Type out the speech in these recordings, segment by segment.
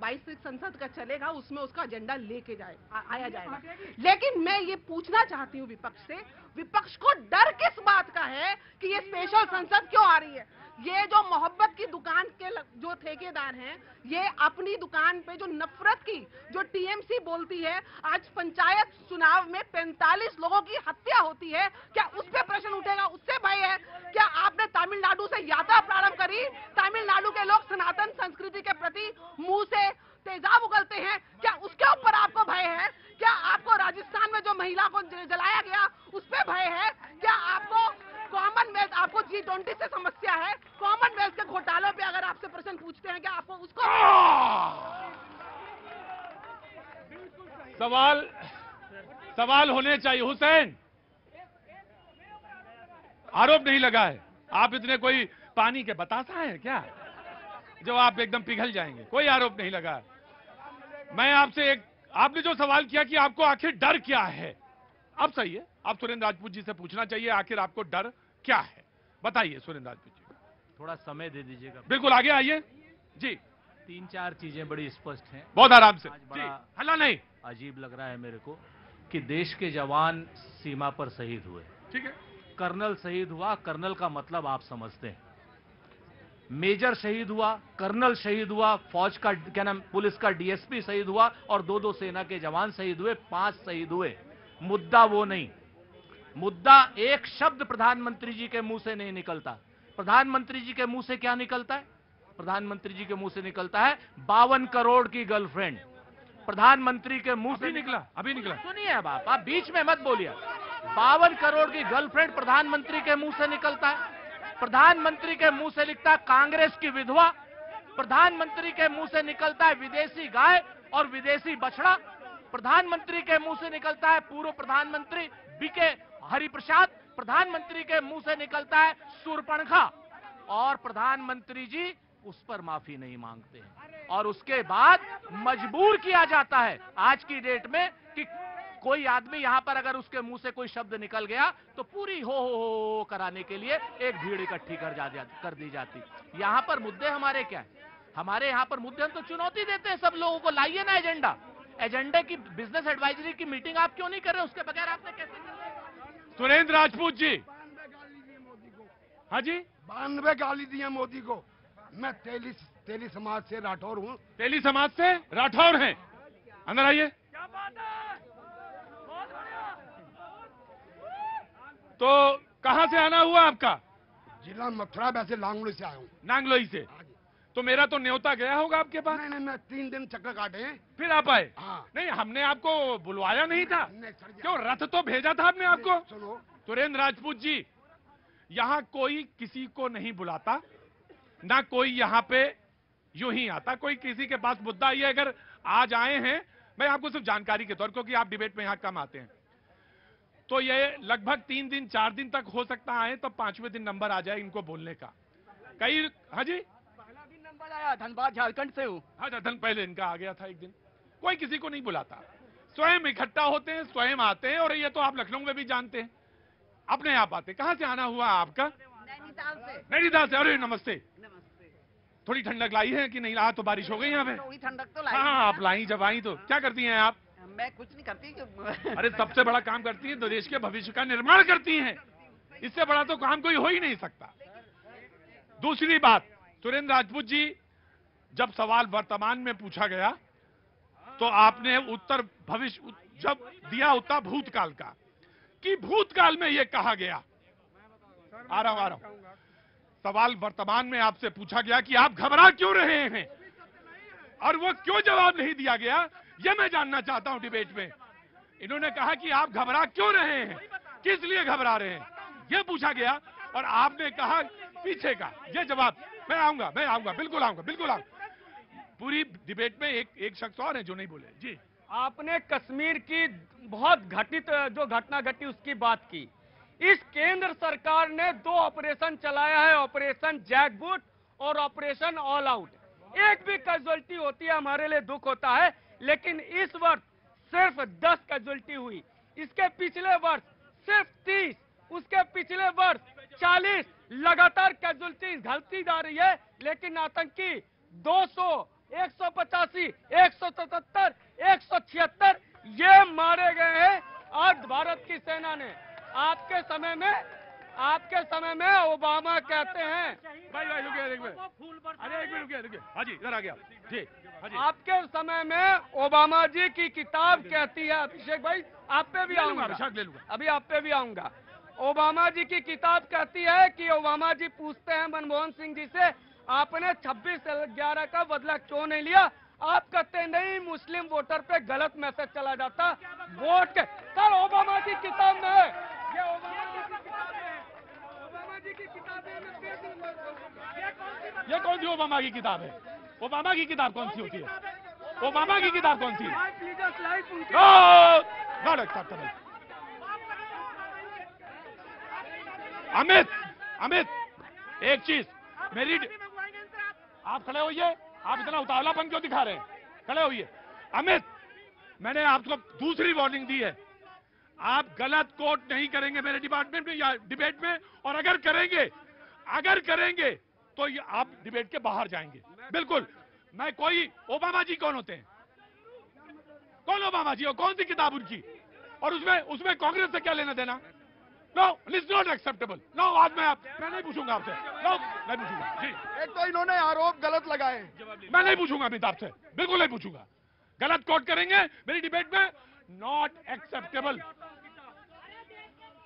22 संसद का चलेगा, उसमें उसका एजेंडा लेके आया जाएगा। लेकिन मैं ये पूछना चाहती हूँ विपक्ष से, विपक्ष को डर किस बात का है कि ये स्पेशल संसद क्यों आ रही है? ये जो मोहब्बत की दुकान के जो ठेकेदार हैं, ये अपनी दुकान पे जो नफरत की जो टीएमसी बोलती है, आज पंचायत चुनाव में 45 लोगों की हत्या होती है, क्या उस पे प्रश्न उठेगा? उससे भय है? क्या आपने तमिलनाडु से यात्रा प्रारंभ करी? तमिलनाडु के लोग सनातन संस्कृति के प्रति मुंह से तेजाब उगलते हैं, क्या उसके ऊपर आपको भय है? क्या आपको राजस्थान में जो महिला को जलाया गया उस पे भय है? क्या आपको कॉमनवेल्थ, आपको G20 से समस्या है? कॉमनवेल्थ के घोटालों पे अगर आपसे प्रश्न पूछते हैं, क्या आपको उसको सवाल होने चाहिए। हुसैन, आरोप नहीं लगा है, आप इतने कोई पानी के बतासा हैं क्या जो आप एकदम पिघल जाएंगे? कोई आरोप नहीं लगा। मैं आपसे आपने जो सवाल किया कि आपको आखिर डर क्या है, अब सही है, आप सुरेंद्र राजपूत जी से पूछना चाहिए आखिर आपको डर क्या है, बताइए सुरेंद्र राजपूत जी। थोड़ा समय दे दीजिएगा। बिल्कुल, आगे आइए जी। 3-4 चीजें बड़ी स्पष्ट हैं। बहुत आराम से, बड़ा हल्ला नहीं। अजीब लग रहा है मेरे को कि देश के जवान सीमा पर शहीद हुए। ठीक है, कर्नल शहीद हुआ, कर्नल का मतलब आप समझते हैं। मेजर शहीद हुआ, कर्नल शहीद हुआ, फौज का क्या नाम, पुलिस का डीएसपी शहीद हुआ और 2-2 सेना के जवान शहीद हुए, 5 शहीद हुए। मुद्दा वो नहीं, मुद्दा एक शब्द प्रधानमंत्री जी के मुंह से नहीं निकलता। प्रधानमंत्री जी के मुंह से क्या निकलता है? प्रधानमंत्री जी के मुंह से निकलता है 52 करोड़ की गर्लफ्रेंड। प्रधानमंत्री के मुंह से निकला, अभी निकला। सुनिए अब आप बीच में मत बोलिए। 52 करोड़ की गर्लफ्रेंड प्रधानमंत्री के मुंह से निकलता है। प्रधानमंत्री के मुंह से लिखता है कांग्रेस की विधवा। प्रधानमंत्री के मुंह से निकलता है विदेशी गाय और विदेशी बछड़ा। प्रधानमंत्री के मुंह से निकलता है पूर्व प्रधानमंत्री बीके हरिप्रसाद। प्रधानमंत्री के मुंह से निकलता है शूर्पणखा। और प्रधानमंत्री जी उस पर माफी नहीं मांगते हैं और उसके बाद मजबूर किया जाता है आज की डेट में कि कोई आदमी यहां पर अगर उसके मुंह से कोई शब्द निकल गया तो पूरी हो कराने के लिए एक भीड़ इकट्ठी कर दी जाती। यहां पर मुद्दे हमारे क्या है? हमारे यहां पर मुद्दे, हम तो चुनौती देते हैं सब लोगों को, लाइए ना एजेंडा। एजेंडे की बिजनेस एडवाइजरी की मीटिंग आप क्यों नहीं कर रहे? उसके बगैर आपने कैसे? सुरेंद्र राजपूत जी। हाँ जी, 92 गाली दी है मोदी को। मैं तेली समाज से राठौर हूँ। तेली समाज से राठौर हैं, अंदर आइए। तो कहां से आना हुआ आपका? जिला मथुरा, वैसे लांगलोई से आया हूँ। नांगलोई से। तो मेरा तो न्योता गया होगा आपके पास? नहीं, मैं 3 दिन चक्कर काटे हैं। फिर आप आए? हाँ। नहीं, हमने आपको बुलवाया नहीं था। क्यों, रथ तो भेजा था आपने आपको। सुनो सुरेंद्र राजपूत जी, यहाँ कोई किसी को नहीं बुलाता, ना कोई यहाँ पे यूं ही आता। कोई किसी के पास मुद्दा ये अगर आज आए हैं, मैं आपको सिर्फ जानकारी के तौर, क्योंकि आप डिबेट में यहाँ कम आते हैं, तो ये लगभग 3 दिन 4 दिन तक हो सकता आए, तो 5वें दिन नंबर आ जाए इनको बोलने का। कई, हाँ जी, पहला दिन नंबर आया, धनबाद झारखंड से हूँ। हाँ, धन पहले इनका आ गया था एक दिन। कोई किसी को नहीं बुलाता, स्वयं इकट्ठा होते हैं, स्वयं आते हैं। और ये तो आप लखनऊ में भी जानते हैं, अपने आप आते। कहां से आना हुआ आपका? नैनीताल से। नैनीताल से। अरे नमस्ते। थोड़ी ठंडक लाई है कि नहीं? आज तो बारिश हो गई यहाँ पे। थोड़ी ठंडक तो लाई। हाँ, आप लाई, जब आई तो क्या करती हैं आप? मैं कुछ नहीं करती। अरे सबसे बड़ा काम करती हैं तो देश के भविष्य का निर्माण करती हैं। इससे बड़ा तो काम कोई हो ही नहीं सकता। दूसरी बात, सुरेंद्र राजपूत जी, जब सवाल वर्तमान में पूछा गया तो आपने उत्तर भविष्य जब दिया, उत्तर भूतकाल का, कि भूतकाल में यह कहा गया। आ रहा हूं। सवाल वर्तमान में आपसे पूछा गया कि आप घबरा क्यों रहे हैं, और वो क्यों जवाब नहीं दिया गया, यह मैं जानना चाहता हूं डिबेट में। इन्होंने कहा कि आप घबरा क्यों रहे हैं, किस लिए घबरा रहे हैं, यह पूछा गया, और आपने कहा पीछे का। यह जवाब, मैं आऊंगा, बिल्कुल आऊंगा। पूरी डिबेट में एक शख्स और है जो नहीं बोले जी। आपने कश्मीर की बहुत घटित जो घटना घटी उसकी बात की। इस केंद्र सरकार ने 2 ऑपरेशन चलाया है, ऑपरेशन जैकबूट और ऑपरेशन ऑल आउट। एक भी कैजुअल्टी होती है हमारे लिए दुख होता है, लेकिन इस वर्ष सिर्फ 10 कैजुअल्टी हुई। इसके पिछले वर्ष सिर्फ 30, उसके पिछले वर्ष 40। लगातार कैजुअल्टी घटती जा रही है, लेकिन आतंकी 200 185, 177, 176 ये मारे गए हैं आज भारत की सेना ने। आपके समय में ओबामा कहते हैं, भाई रुकिए एक मिनट, अरे एक मिनट रुकिए, हाँ जी इधर आ गया जी, हाँ जी। आपके समय में ओबामा जी की किताब कहती है, अभिषेक भाई आप पे भी आऊंगा, ले लूंगा, अभी आप पे भी आऊंगा। ओबामा जी की किताब कहती है कि ओबामा जी पूछते हैं मनमोहन सिंह जी से, आपने 26/11 का बदला क्यों नहीं लिया? आप कहते नहीं, मुस्लिम वोटर पे गलत मैसेज चला जाता वोट के। कल ओबामा जी किताब में है, ये ओबामा जी की किताब है, ओबामा जी की किताब है। ये कौन सी ओबामा की किताब है? ओबामा की किताब कौन सी होती है? ओबामा की किताब कौन सी है? Not acceptable. अमित एक चीज मेरी, आप खड़े होइए, आप इतना उतावलापन क्यों दिखा रहे हैं? खड़े होइए। अमित, मैंने आपको दूसरी वार्निंग दी है, आप गलत कोट नहीं करेंगे मेरे डिपार्टमेंट में या डिबेट में, और अगर करेंगे तो आप डिबेट के बाहर जाएंगे। बिल्कुल। मैं कोई, ओबामा जी कौन होते हैं? कौन ओबामा जी और कौन सी किताब उनकी, और उसमें कांग्रेस से क्या लेना देना? No, it's not acceptable. No, आज मैं नहीं पूछूंगा आपसे। नो, नहीं पूछूंगा जी। एक तो इन्होंने आरोप गलत लगाए, मैं नहीं पूछूंगा अमित आपसे, बिल्कुल नहीं पूछूंगा। गलत कोट करेंगे मेरी डिबेट में, नॉट एक्सेप्टेबल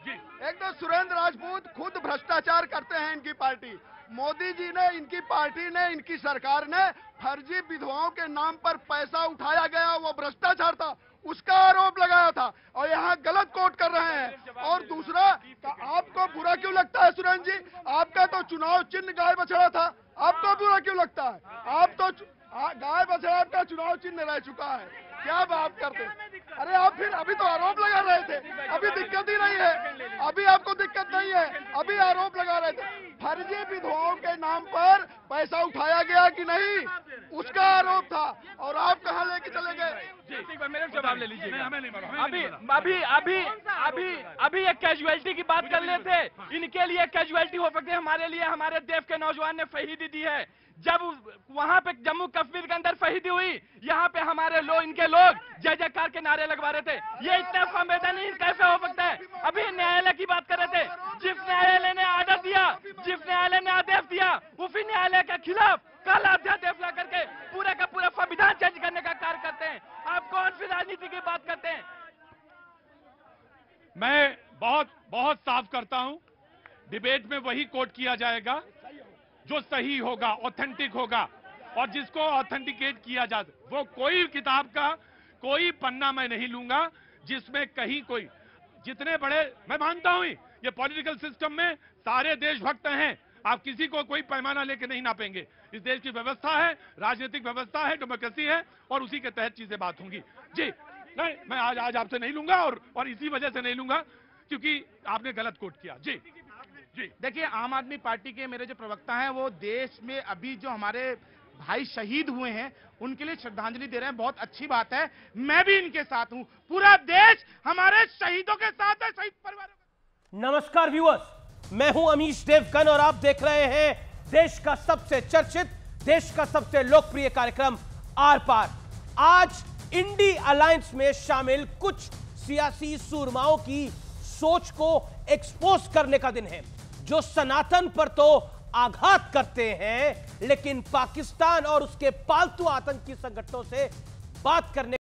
जी। एक तो सुरेंद्र राजपूत खुद भ्रष्टाचार करते हैं। इनकी पार्टी, मोदी जी ने, इनकी पार्टी ने, इनकी सरकार ने फर्जी विधवाओं के नाम पर पैसा उठाया गया, वो भ्रष्टाचार था, उसका आरोप लगाया था, और यहाँ गलत कोट कर रहे हैं। और दूसरा, आपको बुरा क्यों लगता है सुरेंद्र जी? आपका तो चुनाव चिन्ह गाय बछड़ा था, आपको बुरा क्यों लगता है? आप तो गाय बछड़ा का चुनाव चिन्ह रह चुका है, क्या बात करते? अरे आप फिर अभी तो आरोप लगा रहे थे, अभी दिक्कत ही नहीं है, अभी आपको दिक्कत नहीं है, अभी आरोप लगा रहे थे। फर्जी विधवाओं के नाम पर पैसा उठाया गया कि नहीं, उसका आरोप था, और आप कहां लेके चले गए? मेरे जवाब ले लीजिए। अभी एक कैजुअलिटी की बात कर रहे थे। इनके लिए कैजुअलिटी हो सकती है, हमारे लिए हमारे देश के नौजवान ने शहीदी दी है। जब वहां पे जम्मू कश्मीर के अंदर शहीदी हुई, यहाँ पे हमारे इनके लोग जय जयकार के नारे लगवा रहे थे। ये इतना संवेदनहीन कैसे हो सकता है? अभी न्यायालय की बात कर रहे थे, जिस न्यायालय ने आर्डर दिया, जिस न्यायालय ने आदेश दिया, उसी न्यायालय के खिलाफ कल अध्यादेश ला करके पूरा का पूरा संविधान चेंज करने का कार्य करते हैं। आप कौन सी राजनीति की बात करते हैं? मैं बहुत साफ करता हूं, डिबेट में वही कोट किया जाएगा जो सही होगा, ऑथेंटिक होगा, और जिसको ऑथेंटिकेट किया जा, वो कोई किताब का कोई पन्ना मैं नहीं लूंगा जिसमें कहीं कोई, जितने बड़े, मैं मानता हूं ये पॉलिटिकल सिस्टम में सारे देशभक्त हैं, आप किसी को कोई पैमाना लेके नहीं नापेंगे। इस देश की व्यवस्था है, राजनीतिक व्यवस्था है, डेमोक्रेसी है, और उसी के तहत चीजें बात होंगी जी। नहीं, मैं आज आपसे नहीं लूंगा, और इसी वजह से नहीं लूंगा क्योंकि आपने गलत कोट किया जी। देखिए, आम आदमी पार्टी के मेरे जो प्रवक्ता हैं, वो देश में अभी जो हमारे भाई शहीद हुए हैं उनके लिए श्रद्धांजलि दे रहे हैं। बहुत अच्छी बात है, मैं भी इनके साथ हूं, पूरा देश हमारे शहीदों के साथ है, शहीद परिवारों के। नमस्कार व्यूअर्स, मैं हूं अमीश देवगन और आप देख रहे हैं देश का सबसे चर्चित, देश का सबसे लोकप्रिय कार्यक्रम आर पार। आज इंडी अलायंस में शामिल कुछ सियासी सूरमाओं की सोच को एक्सपोज करने का दिन है, जो सनातन पर तो आघात करते हैं, लेकिन पाकिस्तान और उसके पालतू आतंकी संगठनों से बात करने